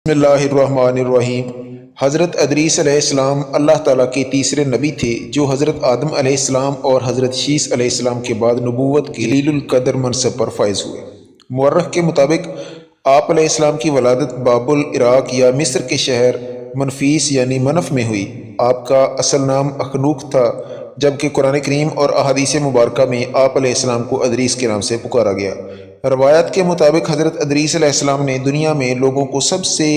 بسم اللہ الرحمن الرحیم۔ حضرت ادریس علیہ السلام اللہ تعالیٰ کے تیسرے نبی تھے جو حضرت آدم علیہ السلام اور حضرت شیس علیہ السلام کے بعد نبوت کے جلیل القدر منصب پر فائز ہوئے۔ مورخ کے مطابق آپ علیہ السلام کی ولادت بابل عراق یا مصر کے شہر منفیس یعنی منف میں ہوئی۔ آپ کا اصل نام اخنوخ تھا، جبکہ قرآن کریم اور احادیث مبارکہ میں آپ علیہ السلام کو ادریس کے نام سے پکارا گیا۔ روایت کے مطابق حضرت ادریس علیہ السلام نے دنیا میں لوگوں کو سب سے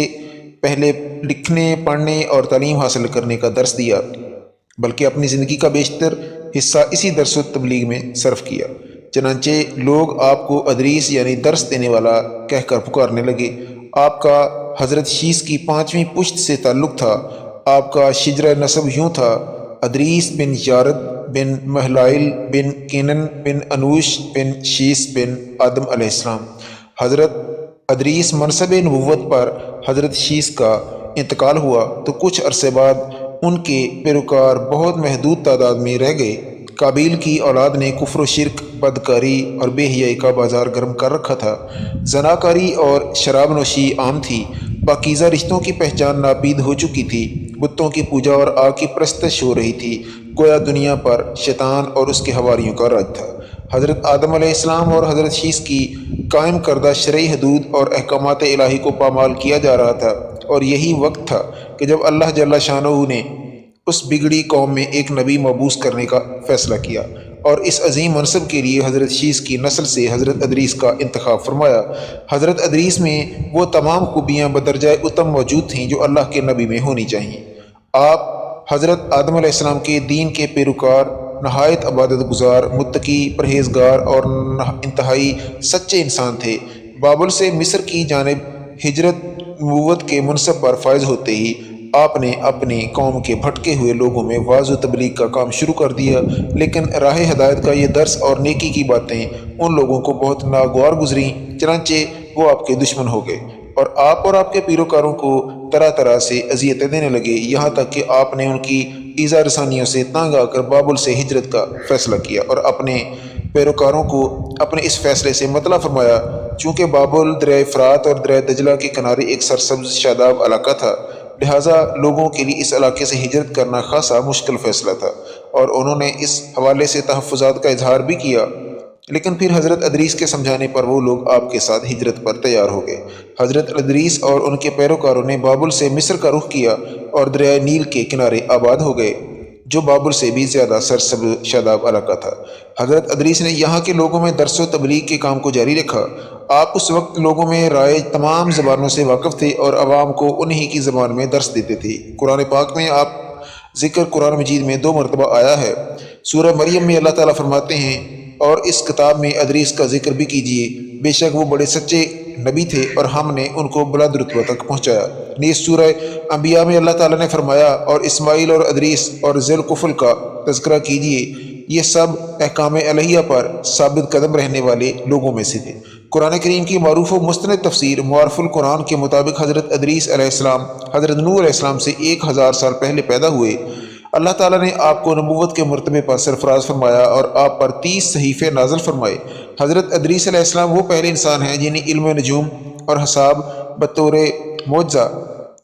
پہلے لکھنے، پڑھنے اور تعلیم حاصل کرنے کا درس دیا، بلکہ اپنی زندگی کا بیشتر حصہ اسی درس و تبلیغ میں صرف کیا۔ چنانچہ لوگ آپ کو ادریس یعنی درس دینے والا کہہ کر پکارنے لگے۔ آپ کا حضرت شیس کی 5ویں پشت سے تعلق تھا۔ آپ کا شجرہ نسب یوں تھا: ادریس بن یارد بن مہلائل بن کینن بن انوش بن شیس بن آدم علیہ السلام۔ حضرت ادریس منصب نبوت پر حضرت شیس کا انتقال ہوا تو کچھ عرصے بعد ان کے پیروکار بہت محدود تعداد میں رہ گئے۔ قابیل کی اولاد نے کفر و شرک، بدکاری اور بے حیائی کا بازار گرم کر رکھا تھا۔ زناکاری اور شراب نوشی عام تھی۔ پاکیزہ رشتوں کی پہچان ناپید ہو چکی تھی۔ بتوں کی پوجا اور آگ کی پرستش ہو رہی تھی۔ گویا دنیا پر شیطان اور اس کے حواریوں کا راج تھا۔ حضرت آدم علیہ السلام اور حضرت شیس کی قائم کردہ شرعی حدود اور احکامات الہی کو پامال کیا جا رہا تھا، اور یہی وقت تھا کہ جب اللہ جل شانہ نے اس بگڑی قوم میں ایک نبی مبعوث کرنے کا فیصلہ کیا اور اس عظیم منصب کے لیے حضرت شیس کی نسل سے حضرت ادریس کا انتخاب فرمایا۔ حضرت ادریس میں وہ تمام خوبیاں بدرجہ اتم موجود تھیں جو اللہ کے نبی میں ہونی چاہیے۔ آپ حضرت آدم علیہ السلام کے دین کے پیروکار، نہایت عبادت گزار، متقی، پرہیزگار اور انتہائی سچے انسان تھے۔ بابل سے مصر کی جانب ہجرت نبوت کے منصب پر فائز ہوتے ہی آپ نے اپنی قوم کے بھٹکے ہوئے لوگوں میں واعظ و تبلیغ کا کام شروع کر دیا، لیکن راہ ہدایت کا یہ درس اور نیکی کی باتیں ان لوگوں کو بہت ناگوار گزریں، چنانچہ وہ آپ کے دشمن ہو گئے اور آپ کے پیروکاروں کو طرح طرح سے اذیتیں دینے لگے، یہاں تک کہ آپ نے ان کی ایذا رسانیوں سے تنگ آ کر بابل سے ہجرت کا فیصلہ کیا اور اپنے پیروکاروں کو اپنے اس فیصلے سے مطلع فرمایا۔ چونکہ بابل دریائے فرات اور دریائے دجلہ کے کنارے ایک سرسبز شاداب علاقہ تھا، لہٰذا لوگوں کے لیے اس علاقے سے ہجرت کرنا خاصا مشکل فیصلہ تھا، اور انہوں نے اس حوالے سے تحفظات کا اظہار بھی کیا۔ لیکن پھر حضرت ادریس کے سمجھانے پر وہ لوگ آپ کے ساتھ ہجرت پر تیار ہو گئے۔ حضرت ادریس اور ان کے پیروکاروں نے بابل سے مصر کا رخ کیا اور دریائے نیل کے کنارے آباد ہو گئے، جو بابل سے بھی زیادہ سرسبز شاداب علاقہ تھا۔ حضرت ادریس نے یہاں کے لوگوں میں درس و تبلیغ کے کام کو جاری رکھا۔ آپ اس وقت لوگوں میں رائج تمام زبانوں سے واقف تھے اور عوام کو انہی کی زبان میں درس دیتے تھے۔ قرآن پاک میں آپ ذکر قرآن مجید میں 2 مرتبہ آیا ہے۔ سورہ مریم میں اللہ تعالیٰ فرماتے ہیں، اور اس کتاب میں ادریس کا ذکر بھی کیجیے، بے شک وہ بڑے سچے نبی تھے اور ہم نے ان کو بلند رتبہ تک پہنچایا۔ نیز سورہ انبیاء میں اللہ تعالیٰ نے فرمایا، اور اسماعیل اور ادریس اور ذی الکفل کا تذکرہ کیجیے، یہ سب احکام الہیہ پر ثابت قدم رہنے والے لوگوں میں سے تھے۔ قرآن کریم کی معروف و مستند تفسیر معارف القرآن کے مطابق حضرت ادریس علیہ السلام حضرت نوح علیہ السلام سے 1000 سال پہلے پیدا ہوئے۔ اللہ تعالیٰ نے آپ کو نبوت کے مرتبے پر سرفراز فرمایا اور آپ پر 30 صحیفے نازل فرمائے۔ حضرت ادریس علیہ السلام وہ پہلے انسان ہیں جنہیں علم نجوم اور حساب بطور معجزہ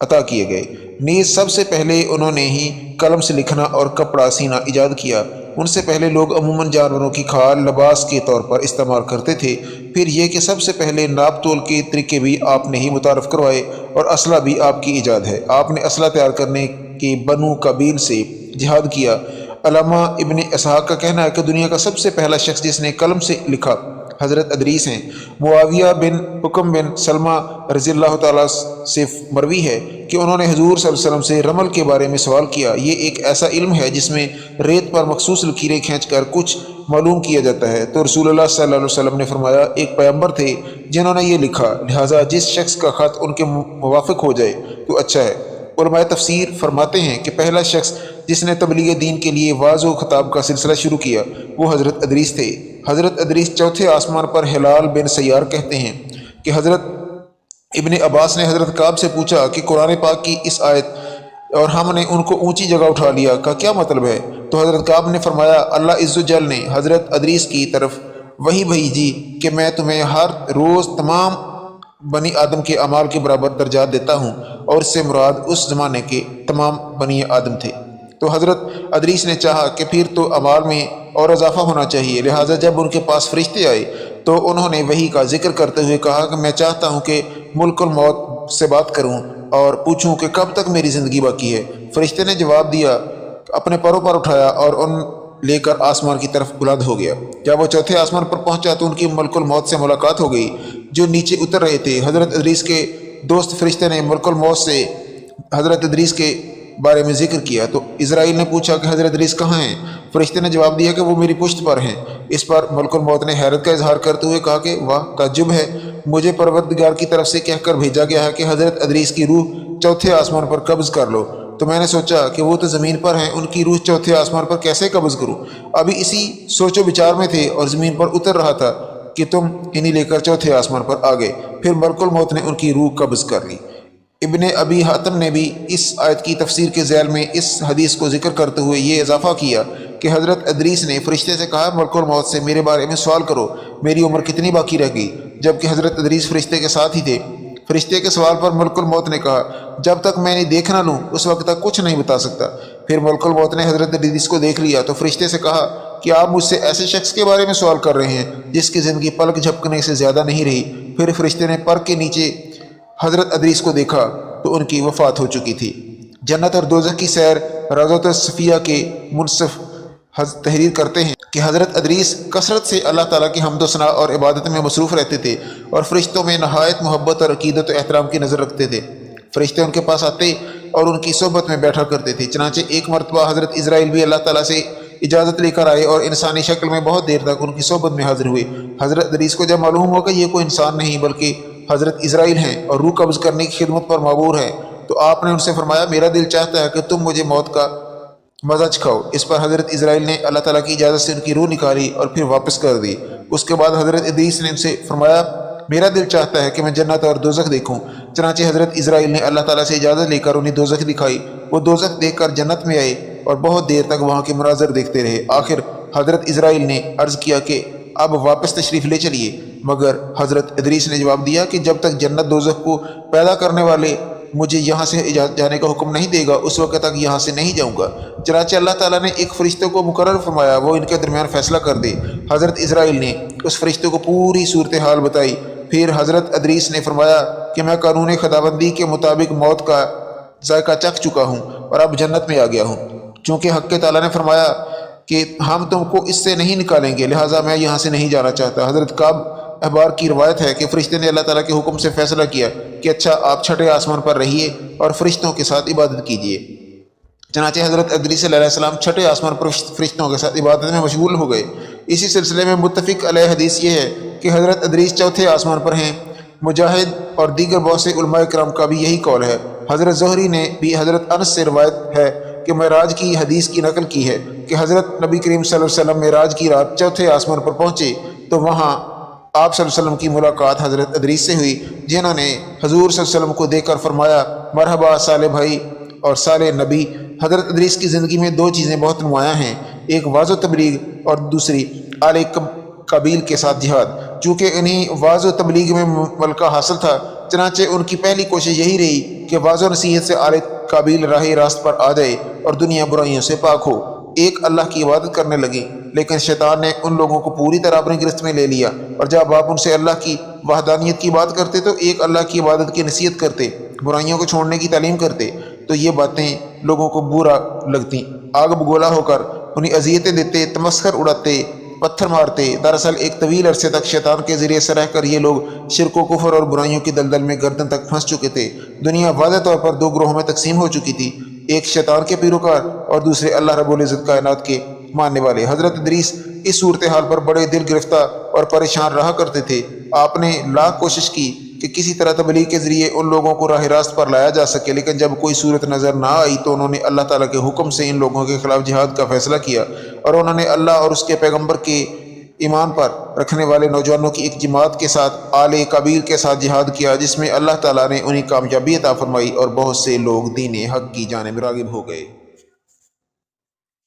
عطا کیے گئے۔ نیز سب سے پہلے انہوں نے ہی قلم سے لکھنا اور کپڑا سینا ایجاد کیا۔ ان سے پہلے لوگ عموماً جانوروں کی کھال لباس کے طور پر استعمال کرتے تھے۔ پھر یہ کہ سب سے پہلے ناپ تول کے طریقے بھی آپ نے ہی متعارف کروائے، اور اسلحہ بھی آپ کی ایجاد ہے۔ آپ نے اسلحہ تیار کرنے کے بنو قبیل سے جہاد کیا۔ علامہ ابن اسحاق کا کہنا ہے کہ دنیا کا سب سے پہلا شخص جس نے قلم سے لکھا حضرت ادریس ہیں۔ معاویہ بن حکم بن سلمہ رضی اللہ تعالیٰ سے مروی ہے کہ انہوں نے حضور صلی اللہ علیہ وسلم سے رمل کے بارے میں سوال کیا۔ یہ ایک ایسا علم ہے جس میں ریت پر مخصوص لکیریں کھینچ کر کچھ معلوم کیا جاتا ہے، تو رسول اللہ صلی اللہ علیہ وسلم نے فرمایا، ایک پیغمبر تھے جنہوں نے یہ لکھا، لہٰذا جس شخص کا خط ان کے موافق ہو جائے تو اچھا ہے۔ علماء تفسیر فرماتے ہیں کہ پہلا شخص جس نے تبلیغ دین کے لیے وعظ و خطاب کا سلسلہ شروع کیا وہ حضرت ادریس تھے۔ حضرت ادریس چوتھے آسمان پر ہلال بن سیار کہتے ہیں کہ حضرت ابن عباس نے حضرت کعب سے پوچھا کہ قرآن پاک کی اس آیت اور ہم نے ان کو اونچی جگہ اٹھا لیا کا کیا مطلب ہے؟ تو حضرت کعب نے فرمایا، اللہ عز و جل نے حضرت ادریس کی طرف وحی بھیجی کہ میں تمہیں ہر روز تمام बनी आदम के अमाल के बराबर दर्जात देता हूँ, और इससे मुराद उस ज़माने के तमाम बनी आदम थे। तो हज़रत अदरीस ने चाहा कि फिर तो अमाल में और इजाफा होना चाहिए, लिहाजा जब उनके पास फरिश्ते आए तो उन्होंने वही का जिक्र करते हुए कहा कि मैं चाहता हूँ कि मुल्कुल मौत से बात करूँ और पूछूँ कि कब तक मेरी ज़िंदगी बाकी है। फरिश्ते ने जवाब दिया, अपने परों पर उठाया और उन लेकर आसमान की तरफ बुलंद हो गया। जब वो चौथे आसमान पर पहुंचा तो उनकी मलकुल मौत से मुलाकात हो गई जो नीचे उतर रहे थे। हज़रत अदरीस के दोस्त फरिश्ते ने मलकुल मौत से हज़रत अदरीस के बारे में जिक्र किया तो इज़राइल ने पूछा कि हज़रत अदरीस कहाँ हैं। फरिश्ते ने जवाब दिया कि वो मेरी पुश्त पर हैं। इस पर मलकुल मौत ने हैरत का इजहार करते हुए कहा कि वाह, ताज्जुब है, मुझे परवरदिगार की तरफ से कहकर भेजा गया है कि हज़रत अदरीस की रूह चौथे आसमान पर कब्ज़ कर लो। तो मैंने सोचा कि वो तो ज़मीन पर हैं, उनकी रूह चौथे आसमान पर कैसे कब्ज़ करूँ। अभी इसी सोचो विचार में थे और ज़मीन पर उतर रहा था कि तुम इन्हीं लेकर चौथे आसमान पर आ गए। फिर मलकुल मौत ने उनकी रूह कब्ज़ कर ली। इब्ने अबी हातिम ने भी इस आयत की तफसीर के ज़ैल में इस हदीस को जिक्र करते हुए ये इजाफा किया कि हज़रत अदरीस ने फरिश्ते से कहा, मलकुल मौत से मेरे बारे में सवाल करो, मेरी उम्र कितनी बाकी रह गई, जबकि हज़रत अदरीस फरिश्ते के साथ ही थे। फरिश्ते के सवाल पर मलकुल मौत ने कहा, जब तक मैं इन्हें देख ना लूँ उस वक्त तक कुछ नहीं बता सकता। फिर मलकुल मौत ने हज़रत अदरीस को देख लिया तो फरिश्ते से कहा कि आप मुझसे ऐसे शख्स के बारे में सवाल कर रहे हैं जिसकी ज़िंदगी पलक झपकने से ज़्यादा नहीं रही। फिर फरिश्ते ने पर के नीचे हज़रत अदरीस को देखा तो उनकी वफ़ात हो चुकी थी। जन्नत और दोज़ख की सैर रज़ात सफ़िया के मुनसिफ तहरीर करते हैं कि हज़रत अदरीस कसरत से अल्लाह ताला की हम्द व सना और इबादत में मसरूफ़ रहते थे और फरिश्तों में नहायत मोहब्बत और अकीदत और एहतराम की नज़र रखते थे। फरिश्ते उनके पास आते और उनकी सोहबत में बैठा करते थे। चनाचे एक मरतबा हज़रत इज़राइल भी अल्लाह ताला से इजाज़त लेकर आए और इंसानी शक्ल में बहुत देर तक उनकी सोहबत में हाजिर हुए। हज़रत अदरीस को जब मालूम हुआ कि ये कोई इंसान नहीं बल्कि हज़रत इज़राइल हैं और रूह कब्ज़ करने की खिदमत पर माबूर है, तो आपने उनसे फरमाया, मेरा दिल चाहता है कि तुम मुझे मौत का मज़ा चखाओ। इस पर हज़रत इज़राइल ने अल्लाह ताला की इजाज़त से उनकी रूह निकाली और फिर वापस कर दी। उसके बाद हज़रत अदरीस ने उनसे फरमाया, मेरा दिल चाहता है कि मैं जन्नत और दोज़ख देखूं। चनाचे हज़रत इज़राइल ने अल्लाह ताला से इजाज़त लेकर उन्हें दोज़ख दिखाई। वो दोज़ख देखकर जन्नत में आए और बहुत देर तक वहाँ के मनाज़र देखते रहे। आखिर हज़रत इज़राइल ने अर्ज़ किया कि अब वापस तशरीफ़ ले चलिए, मगर हज़रत अदरीस ने जवाब दिया कि जब तक जन्नत दोज़ख को पैदा करने वाले मुझे यहाँ से जाने का हुक्म नहीं देगा उस वक्त तक यहाँ से नहीं जाऊँगा। चनाचे अल्लाह ताला ने एक फ़रिश्ते को मुकर्रर फरमाया वो इनके दरमियान फ़ैसला कर दे। हज़रत इज़राइल ने उस फ़रिश्ते को पूरी सूरत हाल बताई। फिर हज़रत अदरीस ने फरमाया कि मैं कानून खुदाबंदी के मुताबिक मौत का जायका चख चुका हूँ और अब जन्नत में आ गया हूँ। चूँकि हक़ ताला ने फरमाया कि हम तुमको इससे नहीं निकालेंगे, लिहाजा मैं यहाँ से नहीं जाना चाहता। हज़रत काब अहबार की रवायत है कि फ़रिश्ते ने अल्लाह ताला के हुक्म से फ़ैसला किया कि अच्छा, आप छठे आसमान पर रहिए और फ़रिश्तों के साथ इबादत कीजिए। चनाचे हज़रत अदरीस अलैहिस्सलाम छठे आसमान पर फ़रिश्तों के साथ इबादत में मशगूल हो गए। इसी सिलसिले में मुत्तफ़िक़ अलैह हदीस ये है कि हज़रत अदरीस चौथे आसमान पर हैं। मुजाहिद और दीगर बहुत से उलमाए किराम का भी यही कौल है। हज़रत ज़ुहरी ने भी हज़रत अनस से रवायत है कि मेराज की हदीस की नकल की है कि हज़रत नबी करीम सल्लल्लाहु अलैहि वसल्लम मेराज की रात चौथे आसमान पर पहुँचे तो वहाँ आप सल्लल्लाहु अलैहि वसल्लम की मुलाकात हज़रत अदरीस से हुई, जिन्होंने हजूर सल्लल्लाहु अलैहि वसल्लम को देखकर फरमाया, मरहबा साले भाई और साले नबी। हज़रत अदरीस की ज़िंदगी में दो चीज़ें बहुत नुमायाँ हैं, एक वाज़ो तबलीग और दूसरी आले कबील के साथ जिहाद। चूँकि इन्हीं वाज़ो तबलीग में मलका हासिल था, चनाचे उनकी पहली कोशिश यही रही कि वाज़ो नसीहत से आले काबिल राह रास्त पर आ जाए और दुनिया बुराइयों से पाक हो। एक अल्लाह की इबादत करने लगे, लेकिन शैतान ने उन लोगों को पूरी तरह अपनी गिरफ्त में ले लिया और जब आप उनसे अल्लाह की वहदानियत की बात करते तो एक अल्लाह की इबादत की नसीहत करते, बुराइयों को छोड़ने की तालीम करते, तो ये बातें लोगों को बुरा लगती। आग बगोला होकर उन्हें अजियतें देते, तमस्खर उड़ाते, पत्थर मारते। दरअसल एक तवील अरसे तक शैतान के ज़रिए से रहकर ये लोग शिर्क व कुफ्र और बुराइयों की दलदल में गर्दन तक फंस चुके थे। दुनिया वाज़ेह तौर पर दो ग्रोहों में तकसीम हो चुकी थी, एक शैतान के पैरोकार और दूसरे अल्लाह रब्बुल इज़्ज़त कायनात के मानने वाले। हज़रत अदरीस इस सूरत हाल पर बड़े दिल गिरफ्तार और परेशान रहा करते थे। आपने लाख कोशिश की कि किसी तरह तबलीग के ज़रिए उन लोगों को राह रास्त पर लाया जा सके, लेकिन जब कोई सूरत नज़र ना आई तो उन्होंने अल्लाह ताला के हुक्म से इन लोगों के खिलाफ जिहाद का फ़ैसला किया और उन्होंने अल्लाह और उसके पैगम्बर के ईमान पर रखने वाले नौजवानों की एक जमात के साथ आले कबील के साथ जिहाद किया, जिसमें अल्लाह ताला ने उन्हें कामयाबी अता फरमाई और बहुत से लोग दीन हक़ की जानिब राग़िब हो गए।